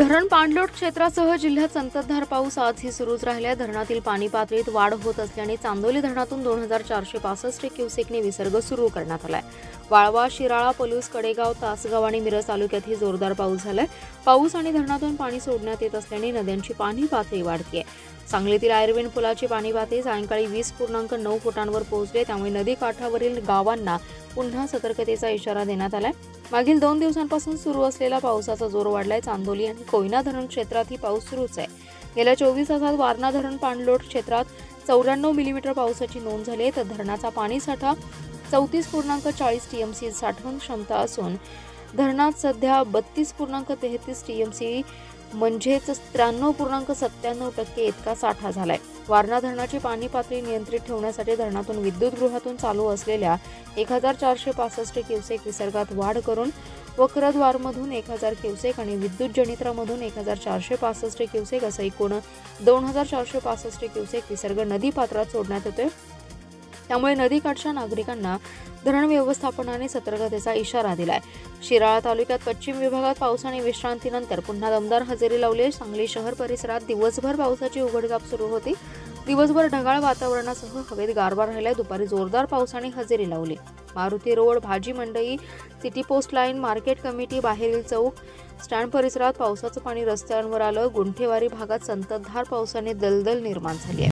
धरण पाणलोट क्षेत्रासह जिल्ह्यात संततधार पाऊस आजही सुरूच राहिला। धरणातील पाणी पातळीत वाढ होत असल्याने चांदोली धरणातून 2465 क्युसेकने विसर्ग सुरू करण्यात आलाय। वाळवा, शिराळा, पलूस, कडेगाव, तासगाव आणि मिरज तालुक्यातही जोरदार पाऊस झालाय। पाऊस आणि धरणातून पाणी सोडण्यात येत असल्याने नद्यांची पाणी पातळी वाढतेय। सांगलीतील आयर्विन पुलाची पाणी पातळी सायंकाळी 20.9 फुटांवर पोहोचले, त्यामुळे नदी काठावरील गावांना पुन्हा सतर्कतेचा इशारा देण्यात आलाय। मागील 2 दिवसांपासून सुरू असलेला पावसाचा जोर वाढलाय। चांदोली आणि कोयना धरण क्षेत्रातही पाऊस सुरूच आहे। गेल्या 24 तासात वारणा धरण पाणलोट क्षेत्रात 94 मिलीमीटर पावसाची नोंद झाली आहे, तर धरणाचा पाणीसाठा 34.40 टीएमसी साठवण क्षमता असून धरणात सध्या 32.33 टीएमसी म्हणजेच 93.97% इतका साठा झालाय। वारणा धरणाची पाणी पातळी नियंत्रित ठेवण्यासाठी धरणातून विद्युतगृहातून चालू असलेल्या 1465 क्युसेक विसर्गात वाढ करून वक्रद्वारमधून 1000 क्युसेक आणि विद्युत जनित्रामधून 1465 क्युसेक असं एकूण 2465 क्युसेक विसर्ग नदी पात्रात सोडण्यात येतोय। त्यामुळे नदीकाठच्या नागरिकांना धरण व्यवस्थापनाने सतर्कतेचा इशारा दिलाय। शिराळा तालुक्यात पश्चिम विभागात पावसाने विश्रांतीनंतर पुन्हा दमदार हजेरी लावली। सांगली शहर परिसरात दिवसभर पावसाची उघडझाप सुरू होती। दिवसभर ढगाळ वातावरणासह हवेत गारवा राहिला। दुपारी जोरदार पावसाने हजेरी लावली। Maruti road, Bhaji Mandai, city post line, market committee, बाहेरील चौक, स्टँड परिसरात पावसाचं पाणी रस्त्यांवर आलं। गुंठेवारी भागात संततधार पावसाने दलदल निर्माण झाली आहे।